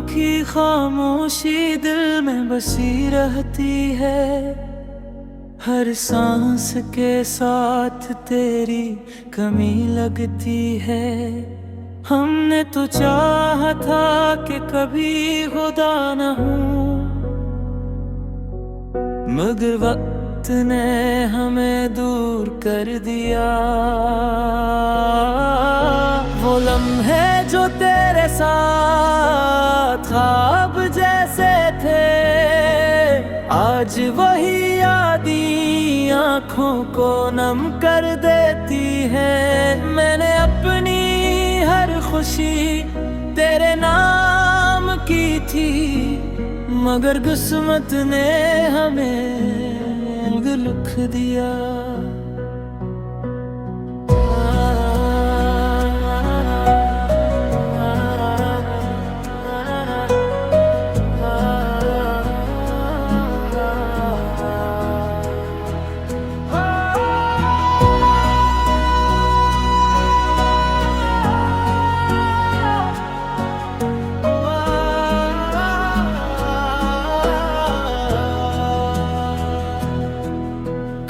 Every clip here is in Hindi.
की खामोशी दिल में बसी रहती है। हर सांस के साथ तेरी कमी लगती है। हमने तो चाहा था कि कभी खुदा न हूँ, मगर वक्त ने हमें दूर कर दिया। वो लम्हे जो तेरे साथ ख्वाब जैसे थे, आज वही यादें आँखों को नम कर देती है। मैंने अपनी हर खुशी तेरे नाम की थी, मगर किस्मत ने हमें लिख दिया।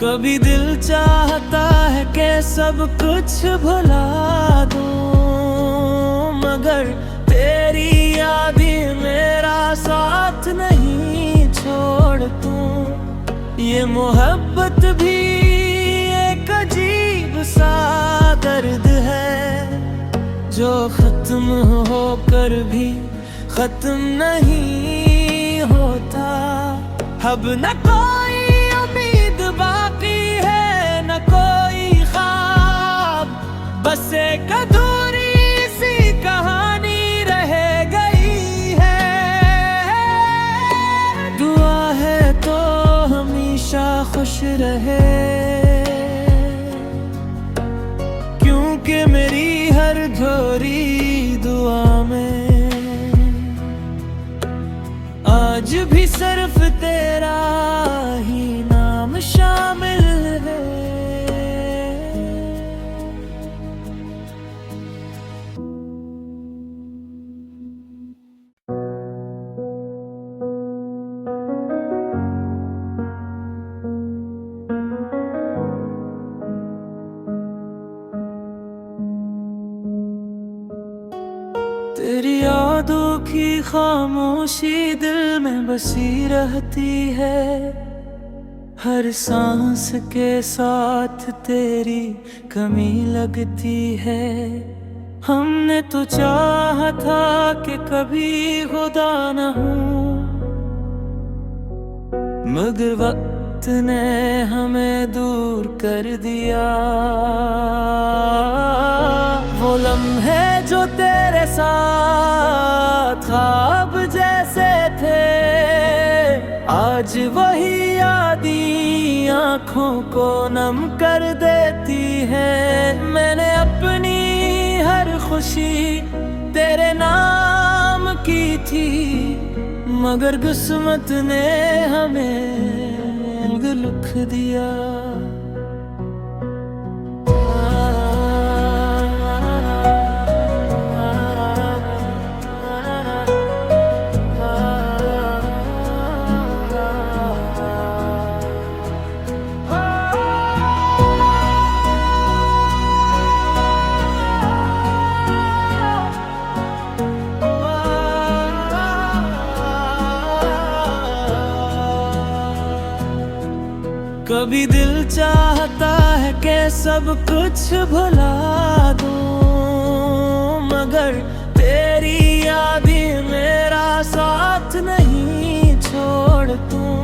कभी दिल चाहता है कि सब कुछ भुला दूं, मगर तेरी यादें मेरा साथ नहीं छोड़तूं। ये मोहब्बत भी एक अजीब सा दर्द है, जो खत्म होकर भी खत्म नहीं होता। अब न कोई उम्मीद बाकी है, न कोई ख्वाब, बस एक अधूरी सी कहानी रह गई है। दुआ है तो हमेशा खुश रहे, क्योंकि मेरी हर झोरी दुआ में आज भी सिर्फ तेरा ही नाम शामिल है। तेरी यादों की खामोशी दिल में बसी रहती है। हर सांस के साथ तेरी कमी लगती है। हमने तो चाहा था कि कभी खुदा न हूँ, मगर वक्त ने हमें दूर कर दिया। वो लम्हे जो तेरे साथ ख्वाब जैसे थे, आज वही यादें आँखों को नम कर देती है। मैंने अपनी हर खुशी तेरे नाम की थी, मगर किस्मत ने हमें लिख दिया। कभी दिल चाहता है कि सब कुछ भुला दूं, मगर तेरी यादें मेरा साथ नहीं छोड़तूं।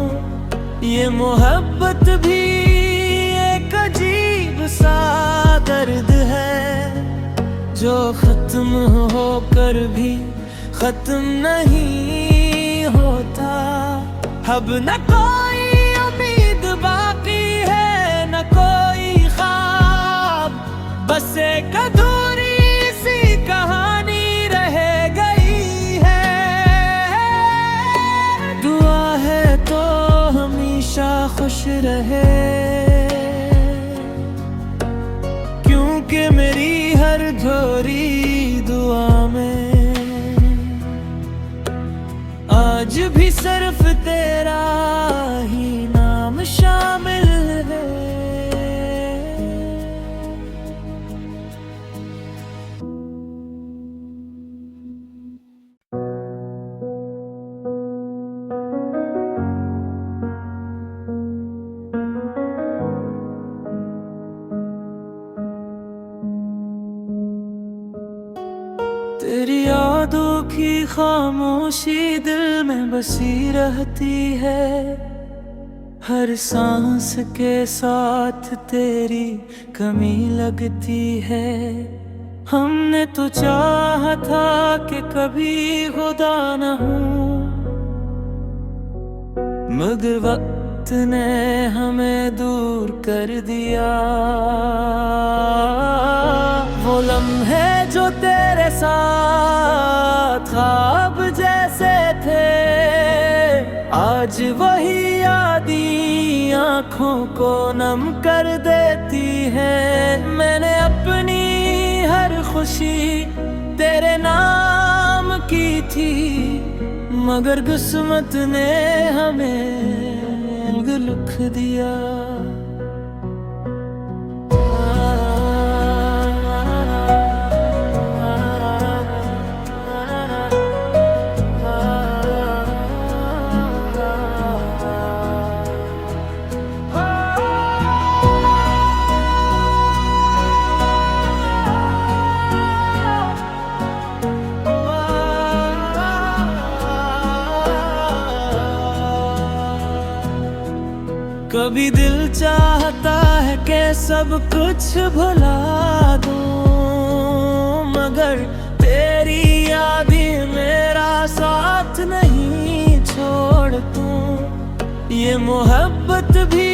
ये मोहब्बत भी एक अजीब सा दर्द है, जो खत्म होकर भी खत्म नहीं होता। अब न कोई उम्मीद बाकी है, न कोई ख्वाब, बस एक अधूरी सी कहानी रह गई है। दुआ है तो हमेशा खुश रहे, क्योंकि मेरी हर झोरी दुआ में आज भी सिर्फ तेरा ही नाम शामिल है। तेरी यादों की खामोशी दिल में बसी रहती है। हर सांस के साथ तेरी कमी लगती है। हमने तो चाहा था कि कभी खुदा न हूँ, मगर वक्त ने हमें दूर कर दिया। वो लम्हे जो तेरे साथ ख्वाब जैसे थे, आज वही यादें आँखों को नम कर देती है। मैंने अपनी हर खुशी तेरे नाम की थी, मगर किस्मत ने हमें लिख दिया। कभी दिल चाहता है कि सब कुछ भुला दूं, मगर तेरी यादें मेरा साथ नहीं छोड़ दूं। ये मोहब्बत भी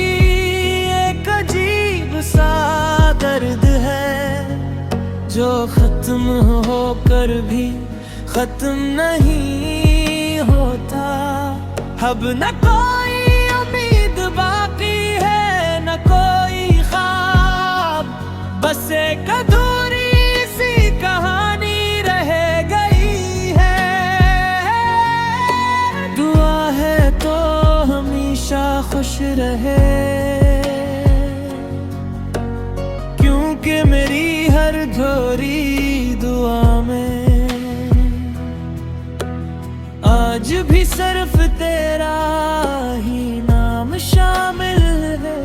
एक अजीब सा दर्द है, जो खत्म होकर भी खत्म नहीं होता। अब न कोई बाकी है न कोई ख्वाब, बस एक अधूरी सी कहानी रह गई है। दुआ है तो हमेशा खुश रहे, क्योंकि मेरी हर झोरी दुआ में आज भी सिर्फ तेरा ही नाम शामिल है।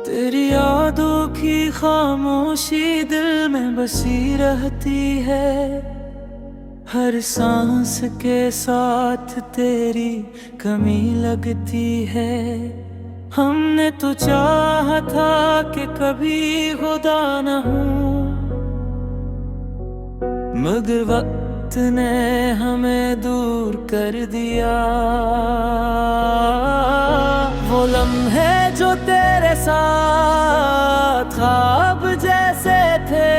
तेरी यादों की खामोशी दिल में बसी रहती है। हर सांस के साथ तेरी कमी लगती है। हमने तो चाहा था कि कभी खुदा न हूँ, मगर वक्त ने हमें दूर कर दिया। वो लम्हे जो तेरे साथ ख्वाब जैसे थे,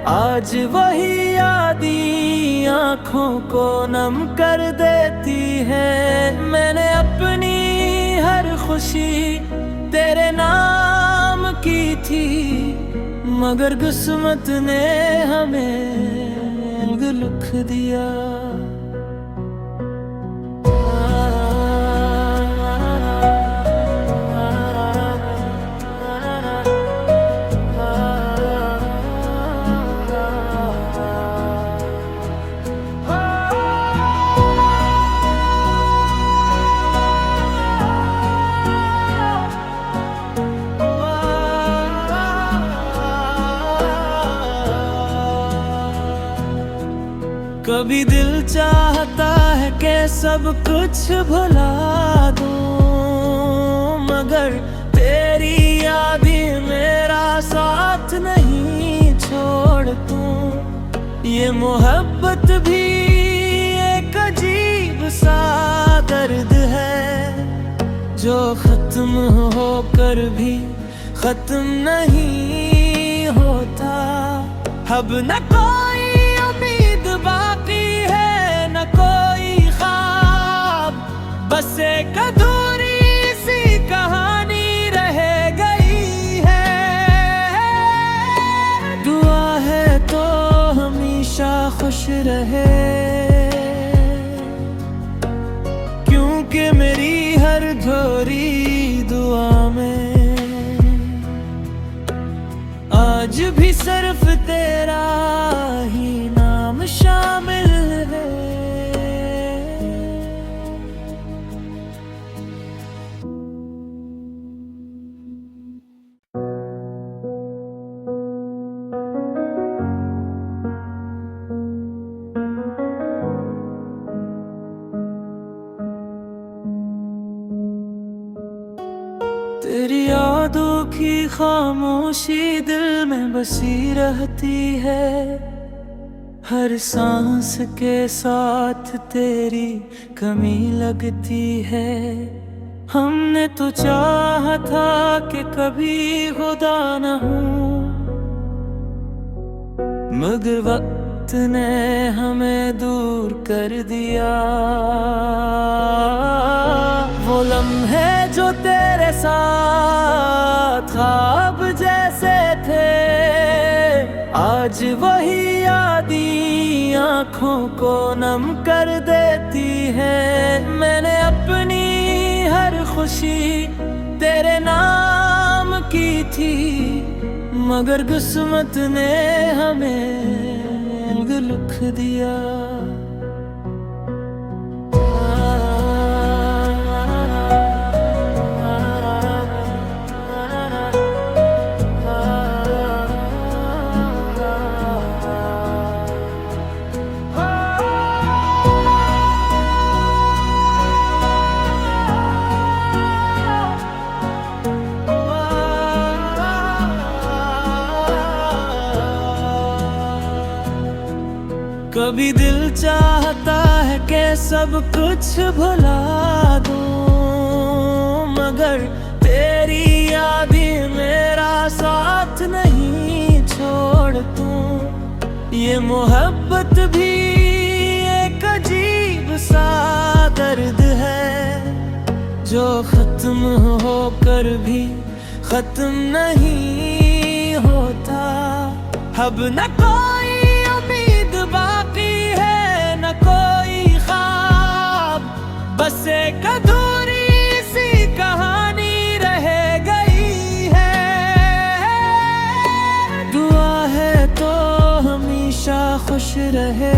आज वही यादें आँखों को नम कर देती है। मैंने अपनी हर खुशी तेरे नाम की थी, मगर किस्मत ने हमें लिख दिया। कभी दिल चाहता है कि सब कुछ भुला दूं, मगर तेरी यादें मेरा साथ नहीं छोड़ दूं। ये मोहब्बत भी एक अजीब सा दर्द है, जो खत्म होकर भी खत्म नहीं होता। अब न कोई उम्मीद बाकी है, न कोई ख्वाब, बस एक अधूरी सी कहानी रह गई है। दुआ है तो हमेशा खुश रहे, क्योंकि मेरी हर झोरी दुआ में आज भी सिर्फ तेरा ही नाम शामिल है। तेरी यादों की खामोशी दिल में बसी रहती है, हर सांस के साथ तेरी कमी लगती है। हमने तो चाहा था कि कभी खुदा न हूँ, मगर वक्त ने हमें दूर कर दिया। वो लम्हे जो तेरे साथ ख्वाब जैसे थे, आज वही यादें आँखों को नम कर देती है। मैंने अपनी हर खुशी तेरे नाम की थी, मगर किस्मत ने हमें लिख दिया। कभी दिल चाहता है कि सब कुछ भुला दूं, मगर तेरी यादें मेरा साथ नहीं छोड़ दूं। ये मोहब्बत भी एक अजीब सा दर्द है, जो खत्म होकर भी खत्म नहीं होता। अब न कोई उम्मीद बाकी है, न कोई ख्वाब, बस एक अधूरी सी कहानी रह गई है। दुआ है तो हमेशा खुश रहे,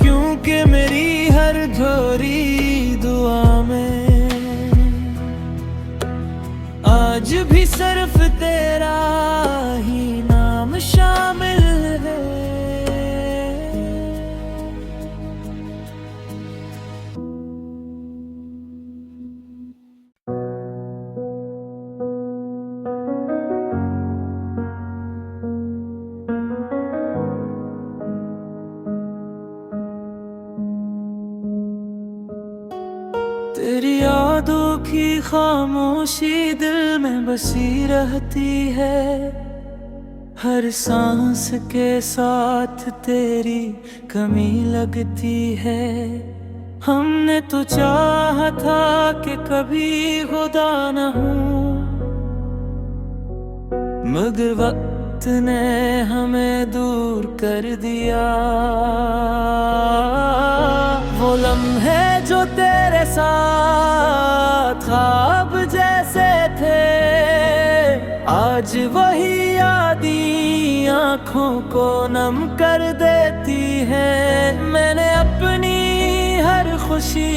क्योंकि मेरी हर झोरी दुआ में आज भी सिर्फ तेरा ही नाम शामिल है। तेरी यादों की खामोशी दिल में बसी रहती है, हर सांस के साथ तेरी कमी लगती है। हमने तो चाहा था कि कभी खुदा न हूँ, मगर वक्त ने हमें दूर कर दिया। वो लम्हे जो तेरे साथ ख्वाब जैसे थे, आज वही यादें आँखों को नम कर देती है। मैंने अपनी हर खुशी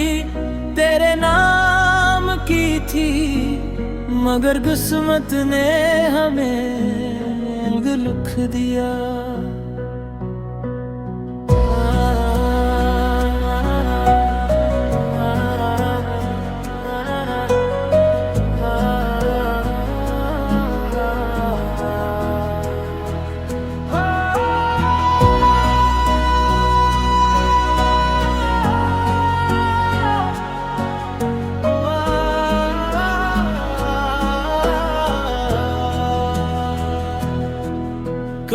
तेरे नाम की थी, मगर किस्मत ने हमें लिख दिया।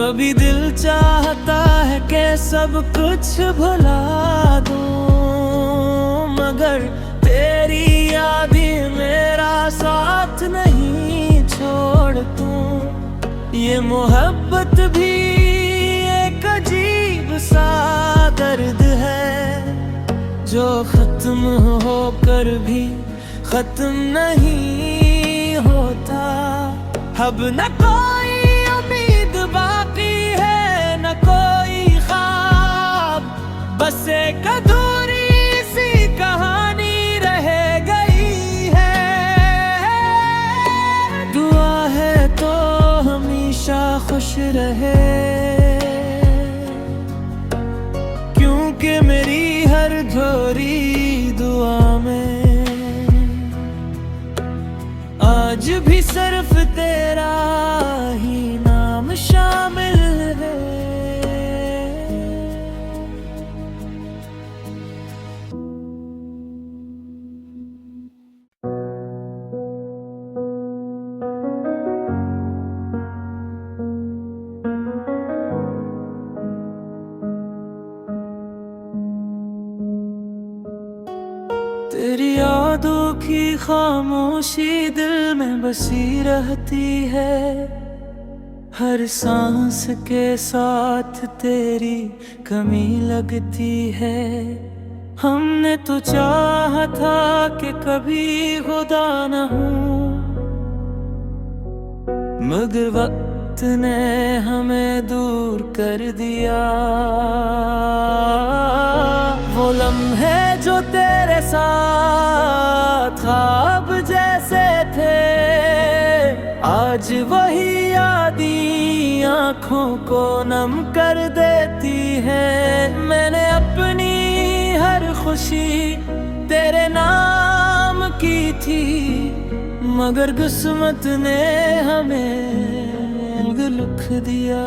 कभी दिल चाहता है कि सब कुछ भुला दूं, मगर तेरी याद ही मेरा साथ नहीं छोड़ तू। ये मोहब्बत भी एक अजीब सा दर्द है, जो खत्म होकर भी खत्म नहीं होता। अब न कोई उम्मीद बाकी है, न कोई ख्वाब, बस एक अधूरी सी कहानी रह गई है। दुआ है तो हमेशा खुश रहे, क्योंकि मेरी हर झोरी दुआ में आज भी सिर्फ तेरा ही नाम शामिल है। तेरी यादों की खामोशी दिल में बसी रहती है, हर सांस के साथ तेरी कमी लगती है। हमने तो चाहा था कि कभी खुदा न हूँ, मगर वक्त ने हमें दूर कर दिया। वो लम्हे जो तेरे साथ ख्वाब जैसे थे, आज वही यादी आँखों को नम कर देती है। मैंने अपनी हर खुशी तेरे नाम की थी, मगर किस्मत ने हमें लिख दिया।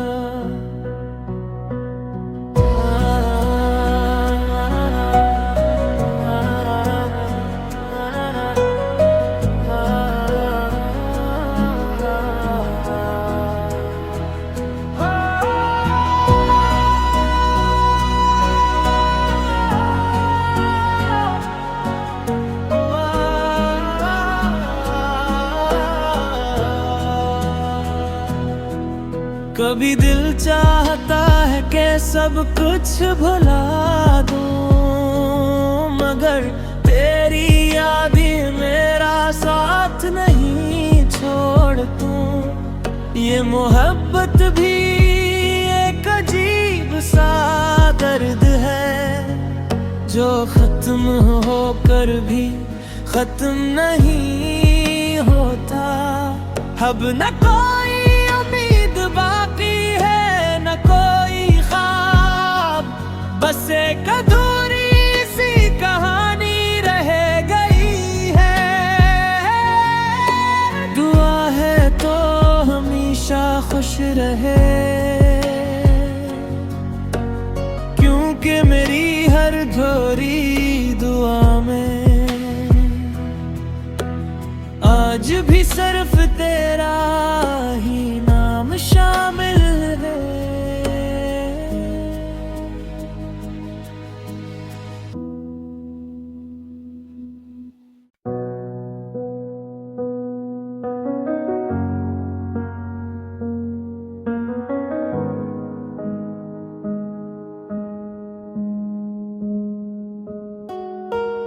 कभी दिल चाहता है कि सब कुछ भुला दूं, मगर तेरी याद ही मेरा साथ नहीं छोड़ तू। ये मोहब्बत भी एक अजीब सा दर्द है, जो खत्म होकर भी खत्म नहीं होता। अब न कोई उम्मीद बाकी है, न कोई ख्वाब, बस एक अधूरी सी कहानी रह गई है। दुआ है तो हमेशा खुश रहे, क्योंकि मेरी हर झोरी दुआ में आज भी सिर्फ तेरा ही नाम शामिल है।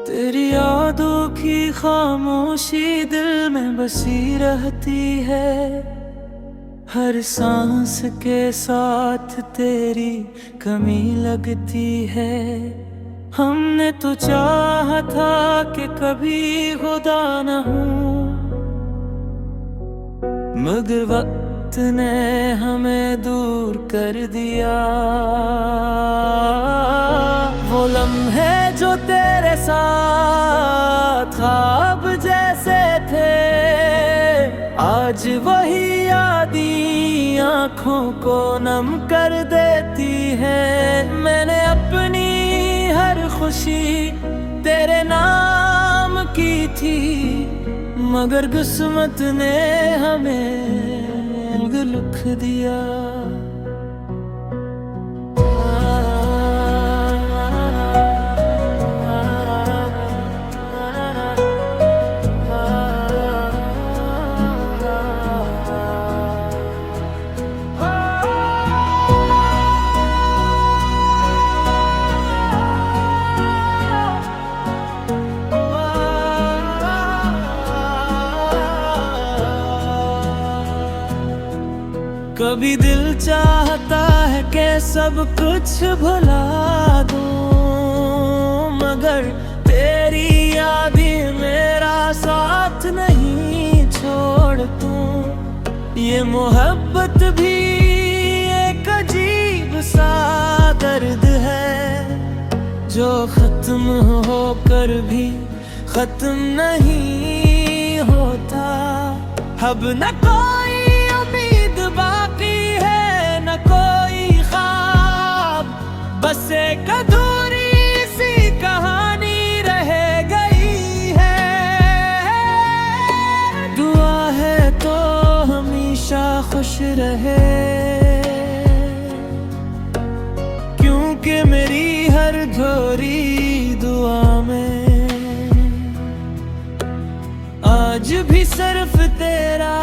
तेरी यादों की खामोशी दिल में बसी रहती है, हर सांस के साथ तेरी कमी लगती है। हमने तो चाहा था कि कभी खुदा न हूँ, मगर वक्त ने हमें दूर कर दिया। वो लम्हे जो तेरे साथ ख्वाब जैसे थे, आज वही यादी आँखों को नम कर देती है। मैंने अपनी हर खुशी तेरे नाम की थी, मगर किस्मत ने हमें लिख दिया। कभी दिल चाहता है कि सब कुछ भुला दूं, मगर तेरी याद ही मेरा साथ नहीं छोड़ तू। ये मोहब्बत भी एक अजीब सा दर्द है, जो खत्म होकर भी खत्म नहीं होता। अब न कोई उम्मीद बाकी है, न कोई ख्वाब, बस एक अधूरी सी कहानी रह गई है। दुआ है तो हमेशा खुश रहे, क्योंकि मेरी हर झोरी दुआ में आज भी सिर्फ तेरा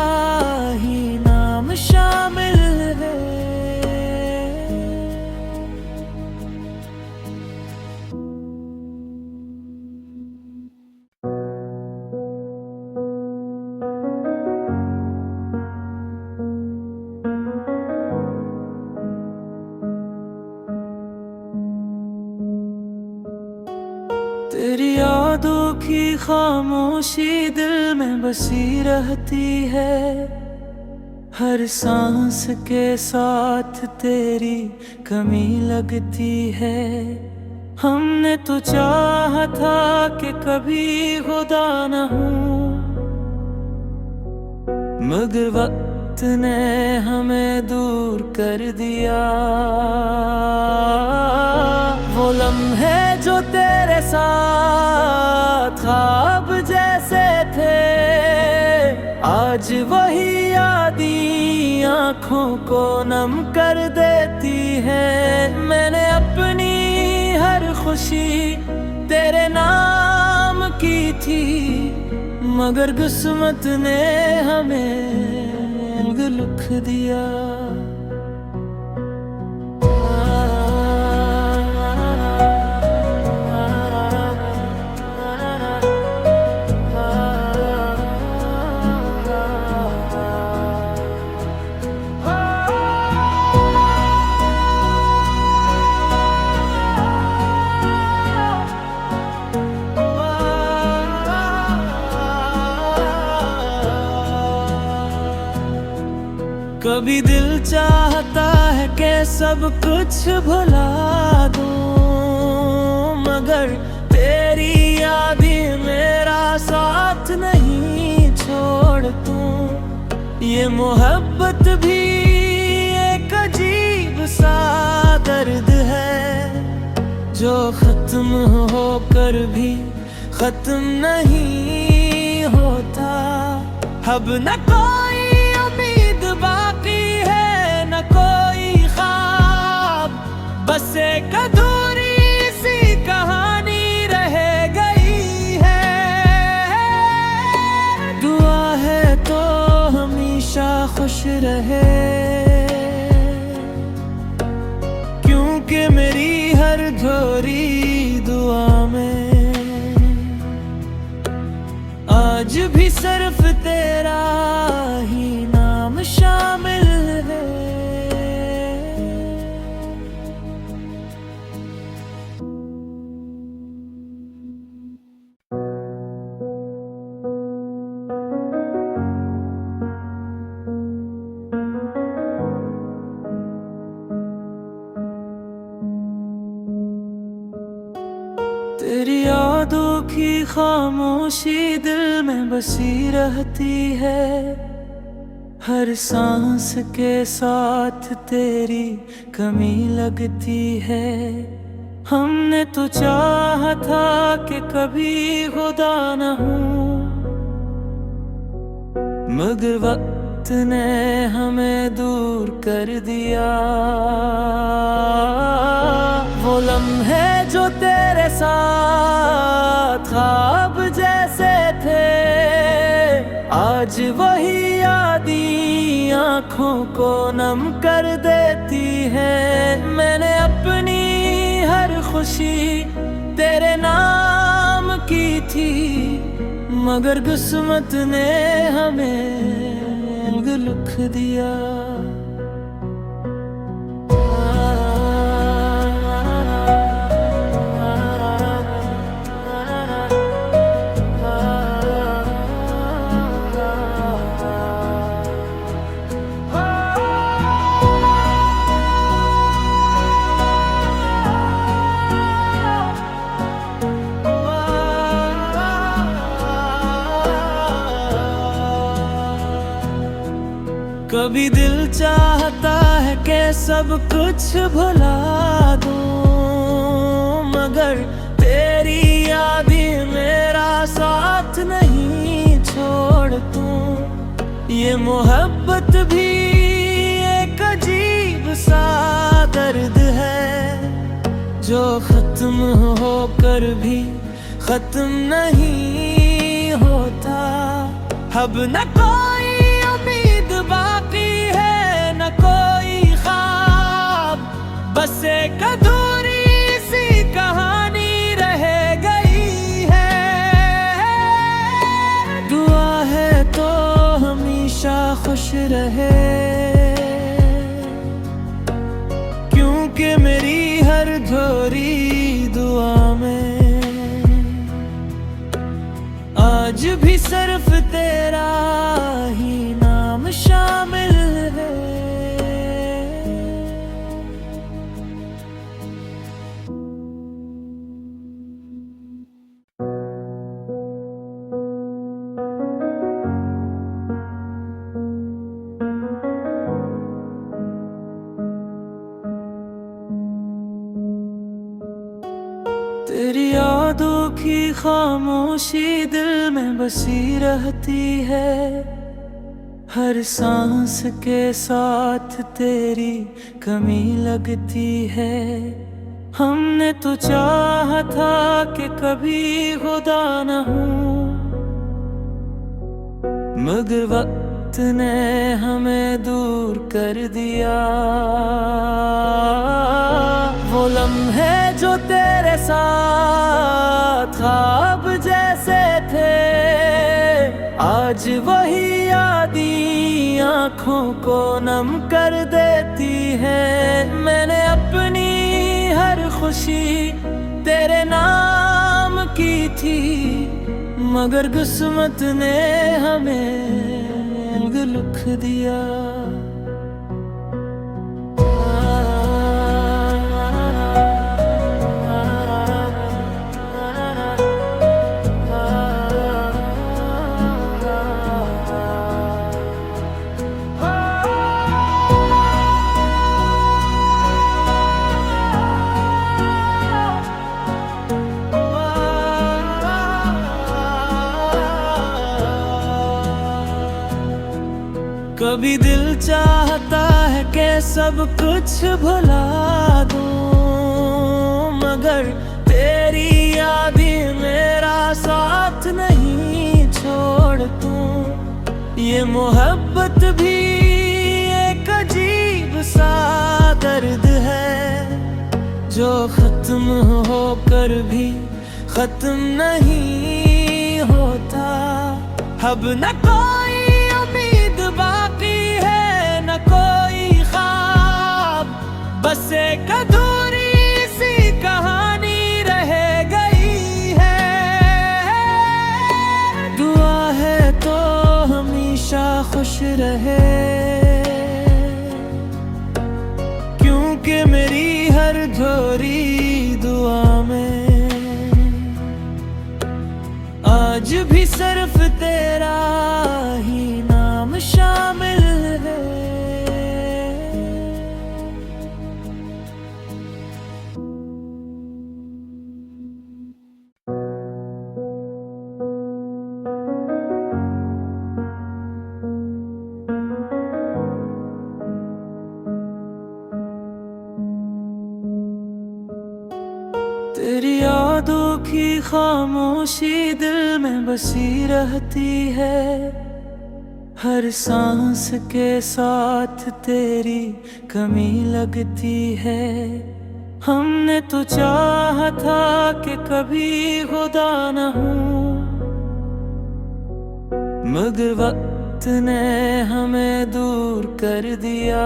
ही नाम शामिल है। तेरी यादों की खामोशी दिल में बसी रहती है, हर सांस के साथ तेरी कमी लगती है। हमने तो चाहा था कि कभी खुदा न हूँ, मगर वक्त ने हमें दूर कर दिया। वो लम्हे जो तेरे साथ ख्वाब जैसे थे, आज वही यादें आँखों को नम कर देती है। मैंने अपनी हर खुशी तेरे नाम की थी, मगर किस्मत ने हमें लिख दिया। कभी दिल चाहता है कि सब कुछ भुला दूं, मगर तेरी याद ही मेरा साथ नहीं छोड़ तू। ये मोहब्बत भी एक अजीब सा दर्द है, जो खत्म होकर भी खत्म नहीं होता। अब न कोई उम्मीद बाकी है, न कोई ख्वाब, बस एक अधूरी सी कहानी रह गई है। दुआ है तो हमेशा खुश रहे, क्योंकि मेरी हर झोरी दुआ में आज भी सिर्फ तेरा ही नाम शामिल है। तेरी यादों की खामोशी दिल में बसी रहती है, हर सांस के साथ तेरी कमी लगती है। हमने तो चाहा था कि कभी खुदा न हूँ, मगर वक्त ने हमें दूर कर दिया। वो लम्हे जो तेरे साथ ख्वाब जैसे थे, आज वही यादें आँखों को नम कर देती है। मैंने अपनी हर खुशी तेरे नाम की थी, मगर किस्मत ने हमें लिख दिया। कभी दिल चाहता है कि सब कुछ भुला दूं, मगर तेरी याद ही मेरा साथ नहीं छोड़ तू। ये मोहब्बत भी एक अजीब सा दर्द है, जो खत्म होकर भी खत्म नहीं होता। अब न कोई उम्मीद बाकी है, न कोई ख्वाब, बस एक अधूरी सी कहानी रह गई है। दुआ है तो हमेशा खुश रहे, क्योंकि मेरी हर झोरी दुआ में आज भी सिर्फ तेरा ही नाम शामिल है। तेरी यादों की खामोशी दिल में बसी रहती है, हर सांस के साथ तेरी कमी लगती है। हमने तो चाहा था कि कभी खुदा न हूँ, मगर वक्त ने हमें दूर कर दिया। वो लम्हे जो तेरे साथ ख्वाब जैसे थे, आज वही यादें आँखों को नम कर देती है। मैंने अपनी हर खुशी तेरे नाम की थी, मगर किस्मत ने हमें लिख दिया। कभी दिल चाहता है कि सब कुछ भुला दूं, मगर तेरी याद ही मेरा साथ नहीं छोड़ तू। ये मोहब्बत भी एक अजीब सा दर्द है, जो खत्म होकर भी खत्म नहीं होता। अब न कोई उम्मीद बाकी है, न कोई ख्वाब, बस एक अधूरी सी कहानी रह गई है। दुआ है तो हमेशा खुश रहे, क्योंकि मेरी हर झोरी दुआ में आज भी सिर्फ तेरा ही नाम शामिल है। तेरी यादों की खामोशी दिल में बसी रहती है, हर सांस के साथ तेरी कमी लगती है। हमने तो चाहा था कि कभी खुदा न हूँ, मगर वक्त ने हमें दूर कर दिया।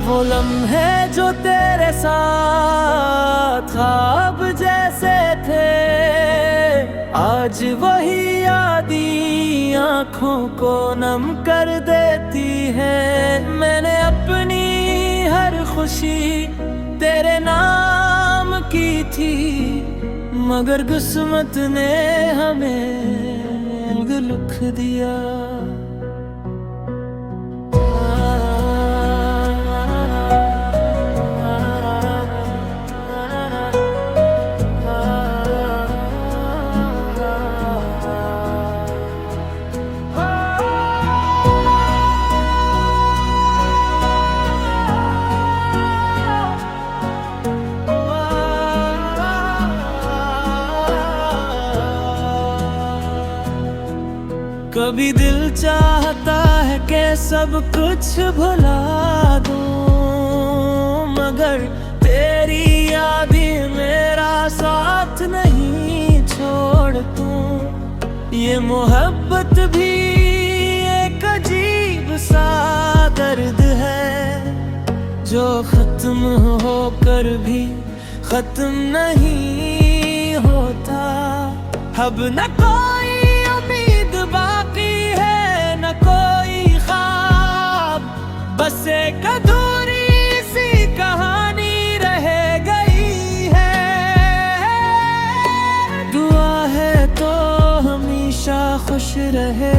वो लम्हे जो तेरे साथ ख्वाब जैसे थे, आज वही यादें आँखों को नम कर देती है। मैंने अपनी हर खुशी तेरे नाम की थी, मगर किस्मत ने हमें लिख दिया। कभी दिल चाहता है कि सब कुछ भुला दूं, मगर तेरी याद ही मेरा साथ नहीं छोड़ तू। ये मोहब्बत भी एक अजीब सा दर्द है, जो खत्म होकर भी खत्म नहीं होता। अब न कोई उम्मीद बाकी है, न कोई ख्वाब, बस एक अधूरी सी कहानी रह गई है। दुआ है तो हमेशा खुश रहे,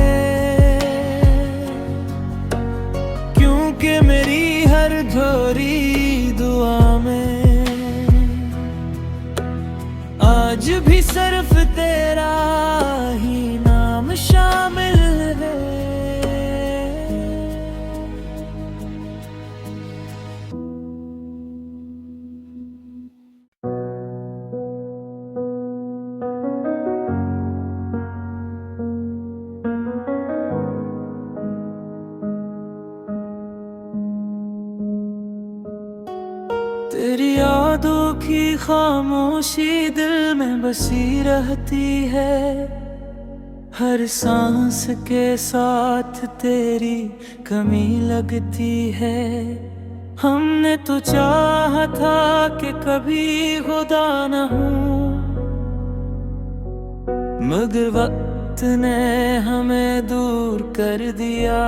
क्योंकि मेरी हर झोरी दुआ में आज भी सिर्फ तेरा ही नाम शामिल है। तेरी यादों की खामोशी दिल में बसी रहती है, हर सांस के साथ तेरी कमी लगती है। हमने तो चाहा था कि कभी खुदा न हूँ, मगर वक्त ने हमें दूर कर दिया।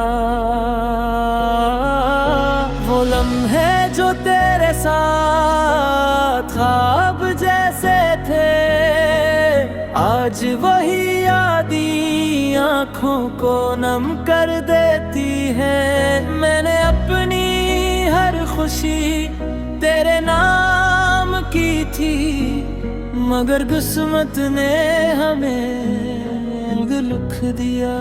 वो लम्हे जो तेरे साथ ख्वाब जैसे थे, आज वही यादी आँखों को नम कर देती है। मैंने अपनी हर खुशी तेरे नाम की थी, मगर किस्मत ने हमें लिख दिया।